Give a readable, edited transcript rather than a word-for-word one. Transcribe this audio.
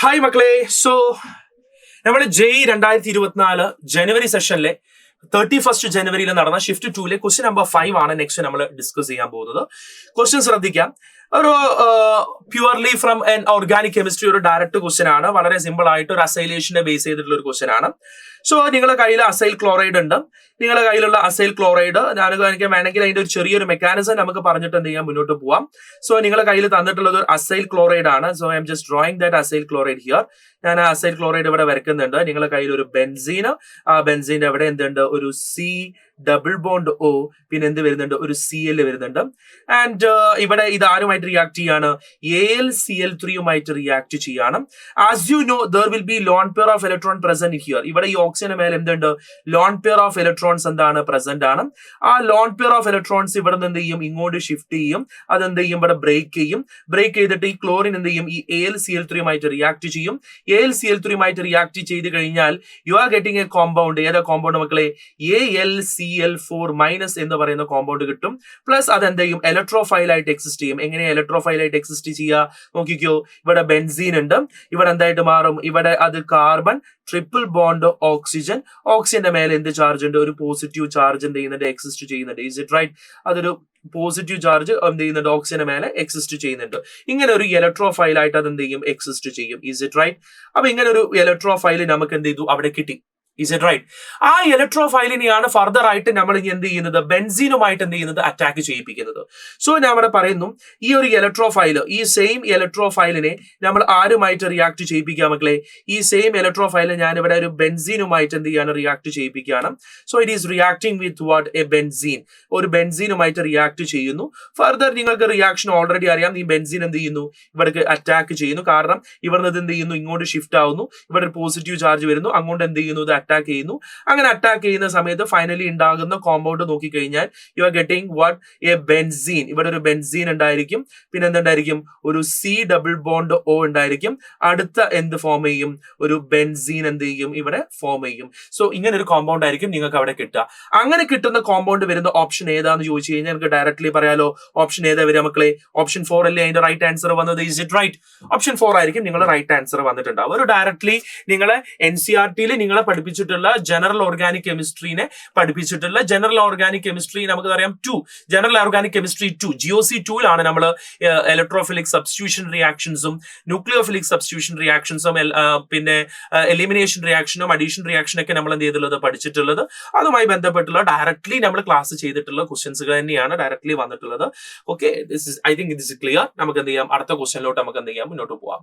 Hi മക്കളെ. So നമ്മുടെ ജെയ് 2024 ജനുവരി സെഷനിലെ 31 ജനുവരിയിൽ നടന്ന ഷിഫ്റ്റ് 2 ക്വസ്റ്റ്യൻ നമ്പർ 5 ആണ് നെക്സ്റ്റ് നമ്മൾ ഡിസ്കസ് ചെയ്യാൻ പോകുന്നത്. ക്വസ്റ്റ്യൻ ശ്രദ്ധിക്കാം. ഒരു purely from N organic chemistry ഒരു ഡയറക്റ്റ് ക്വസ്റ്റ്യൻ ആണ്. വളരെ സിമ്പിൾ ആയിട്ട് ഒരു അസൈലേഷനെ ബേസ് ചെയ്തിട്ടുള്ള ഒരു ക്വസ്റ്റ്യൻ ആണ്. സോ നിങ്ങളുടെ കയ്യിൽ അസൈൽ ക്ലോറൈഡ് ഉണ്ട്. നിങ്ങളുടെ കയ്യിലുള്ള അസൈൽ ക്ലോറൈഡ് എനിക്ക് വേണമെങ്കിൽ അതിന്റെ ഒരു ചെറിയൊരു മെക്കാനിസം നമുക്ക് പറഞ്ഞിട്ട് എന്ത് ചെയ്യാം, മുന്നോട്ട് പോവാം. സോ നിങ്ങളുടെ കയ്യിൽ തന്നിട്ടുള്ളത് ഒരു അസൈൽ ക്ലോറൈഡ് ആണ്. So I am just drawing that acyl chloride here. ഞാൻ ആ അസൈൽ ക്ലോറൈഡ് ഇവിടെ വരയ്ക്കുന്നുണ്ട്. നിങ്ങളുടെ കയ്യിൽ ഒരു ബെൻസീന്, ആ ബെൻസീന്റെ അവിടെ എന്തുണ്ട്, ഒരു സി ഡബിൾ ബോണ്ട് ഒ, പിന്നെ എന്ത് വരുന്നുണ്ട്, ഒരു CL വരുന്നുണ്ട്. ആൻഡ് ഇവിടെ ഇത് ആരുമായിട്ട് റിയാക്ട് ചെയ്യാണ്, AlCl3യുമായിട്ട് റിയാക്ട് ചെയ്യാണ്. As you know there will be lone pair of electron present here. ഇവിടെ ഈ ഓക്സിജന് മേലെ എന്തുണ്ട്, ലോൺ പെയർ ഓഫ് ഇലക്ട്രോൺസ് എന്താണ്, പ്രസന്റ് ആണ്. ആ ലോൺ പെയർ ഓഫ് ഇലക്ട്രോൺസ് ഇവിടെ നിന്ന് എന്ത് ചെയ്യും, ഇങ്ങോട്ട് ഷിഫ്റ്റ് ചെയ്യും. അതെന്ത് ചെയ്യും, ഇവിടെ ബ്രേക്ക് ചെയ്യും. ബ്രേക്ക് ചെയ്തിട്ട് ഈ ക്ലോറിൻ എന്ത് ചെയ്യും, ഈ AlCl3യുമായിട്ട് റിയാക്ട് ചെയ്യും. AlCl3യുമായിട്ട് റിയാക്ട് ചെയ്ത് കഴിഞ്ഞാൽ you are getting A compound. ഏതാ കോമ്പൗണ്ട് മക്കളെ, AlCl4- എന്ന് പറയുന്ന കോമ്പൗണ്ട് കിട്ടും. പ്ലസ് അതെന്ത് ചെയ്യും, ഇലക്ട്രോഫൈൽ ആയിട്ട് എക്സിസ്റ്റ് ചെയ്യും. എങ്ങനെയാ ഇലക്ട്രോഫൈൽ ആയിട്ട് എക്സിസ്റ്റ് ചെയ്യുക നോക്കിക്കോ. ഇവിടെ ബെൻസീൻ ഉണ്ട്, ഇവിടെ എന്തായിട്ട് മാറും, ഇവിടെ അത് കാർബൺ ട്രിപ്പിൾ ബോണ്ട് ഓക്സിജൻ. ഓക്സിജന്റെ മേലെ എന്ത് ചാർജ് ഉണ്ട്, ഒരു പോസിറ്റീവ് ചാർജ് എന്ത് ചെയ്യുന്നുണ്ട്, എക്സിസ്റ്റ് ചെയ്യുന്നുണ്ട്. Is it right? അതൊരു പോസിറ്റീവ് ചാർജ് എന്ത് ചെയ്യുന്നുണ്ട്, ഓക്സിജന്റെ മേലെ എക്സിസ്റ്റ് ചെയ്യുന്നുണ്ട്. ഇങ്ങനെ ഒരു ഇലക്ട്രോഫൈൽ ആയിട്ട് അത് എന്ത് ചെയ്യും, എക്സിസ്റ്റ് ചെയ്യും. Is it right? അപ്പൊ ഇങ്ങനെ ഒരു ഇലക്ട്രോഫൈൽ നമുക്ക് എന്ത് ചെയ്തു, അവിടെ കിട്ടി. Is it right? ആ ഇലക്ട്രോഫൈലിനെയാണ് ഫർദർ ആയിട്ട് നമ്മൾ ഇനി എന്ത് ചെയ്യുന്നത്, ബെൻസീനുമായിട്ട് എന്ത് ചെയ്യുന്നത്, അറ്റാക്ക് ചെയ്യിപ്പിക്കുന്നത്. സോ ഞാൻ ഇവിടെ പറയുന്നു, ഈ ഒരു ഇലക്ട്രോഫൈൽ, ഈ സെയിം ഇലക്ട്രോഫൈലിനെ നമ്മൾ ആരുമായിട്ട് റിയാക്ട് ചെയ്യിപ്പിക്കുക മക്കളെ, ഈ സെയിം ഇലക്ട്രോഫൈൽ ഞാൻ ഇവിടെ ഒരു ബെൻസീനുമായിട്ട് എന്ത് ചെയ്യാണ്, റിയാക്ട് ചെയ്യിപ്പിക്കുകയാണ്. So it is reacting with what, a benzene. ഒരു ബെൻസീനുമായിട്ട് റിയാക്ട് ചെയ്യുന്നു. ഫർദർ നിങ്ങൾക്ക് റിയാക്ഷൻ ഓൾറെഡി അറിയാം. ഈ ബെൻസീൻ എന്ത് ചെയ്യുന്നു, ഇവിടേക്ക് അറ്റാക്ക് ചെയ്യുന്നു. കാരണം ഇവിടുന്ന് എന്ത് ചെയ്യുന്നു, ഇങ്ങോട്ട് ഷിഫ്റ്റ് ആവുന്നു. ഇവിടെ ഒരു പോസിറ്റീവ് ചാർജ് വരുന്നു, അങ്ങോട്ട് എന്ത് ചെയ്യുന്നു, അറ്റാക്ക് ചെയ്യുന്നു. അങ്ങനെ അറ്റാക്ക് ചെയ്യുന്ന സമയത്ത് ഫൈനലി ഉണ്ടാകുന്ന കോമ്പൗണ്ട് നോക്കിക്കഴിഞ്ഞാൽ you are getting what, a benzene. ഇവിടെ ഒരു ബെൻസീൻ ഉണ്ടായിരിക്കും. പിന്നെ എന്തുണ്ടായിരിക്കും, ഒരു C ഡബിൾ ബോണ്ട് O ഉണ്ടായിരിക്കും. അടുത്ത എന്ത് ഫോം ചെയ്യും, ഒരു ബെൻസീൻ എന്ത് ചെയ്യും, ഇവിടെ ഫോം ചെയ്യും. സോ ഇങ്ങനെ ഒരു കോമ്പൗണ്ട് ആയിരിക്കും നിങ്ങൾക്ക് അവിടെ കിട്ടുക. അങ്ങനെ കിട്ടുന്ന കോമ്പൗണ്ട് വരുന്ന ഓപ്ഷൻ ഏതാന്ന് ചോദിച്ചു കഴിഞ്ഞാൽ നിങ്ങൾക്ക് ഡയറക്ട്ലി പറയാലോ. ഓപ്ഷൻ ഏതാ വരിക മക്കളെ, ഓപ്ഷൻ 4 അല്ലേ അതിന്റെ റൈറ്റ് ആൻസർ വന്നത്. Is it right? ഓപ്ഷൻ 4 ആയിരിക്കും നിങ്ങളുടെ റൈറ്റ് ആൻസർ വന്നിട്ടുണ്ടാവും. ഒരു ഡയറക്ട്ലി നിങ്ങളെ NCERT-യിൽ നിങ്ങളെ പഠിപ്പിച്ചിട്ടുള്ള ജനറൽ ഓർഗാനിക് കെമിസ്ട്രീനെ പഠിപ്പിച്ചിട്ടുള്ള ജനറൽ ഓർഗാനിക് കെമിസ്ട്രി നമുക്കറിയാം 2, ജനറൽ ഓർഗാനിക് കെമിസ്ട്രി 2 GOC 2-ലാണ് നമ്മൾ ഇലക്ട്രോഫിലിക് സബ്സ്റ്റിറ്റ്യൂഷൻ റിയാക്ഷൻസും ന്യൂക്ലിയോഫിലിക് സബ്സ്റ്റിറ്റ്യൂഷൻ റിയാക്ഷൻസും പിന്നെ എലിമിനേഷൻ റിയാക്ഷനും അഡീഷൻ റിയാക്ഷനും ഒക്കെ നമ്മൾ എന്ത് ചെയ്തിട്ടുള്ളത്, പഠിച്ചിട്ടുള്ളത്. അതുമായി ബന്ധപ്പെട്ടുള്ള ഡയറക്ട്ലി നമ്മൾ ക്ലാസ് ചെയ്തിട്ടുള്ള ക്വസ്റ്റ്യൻസുകൾ തന്നെയാണ് ഡയറക്ട്ലി വന്നിട്ടുള്ളത്. Okay, I think this is clear. നമുക്ക് എന്ത് ചെയ്യാം, അടുത്ത ക്വസ്റ്റ്യനിലോട്ട് നമുക്ക് എന്ത് ചെയ്യാം, മുന്നോട്ട് പോവാം.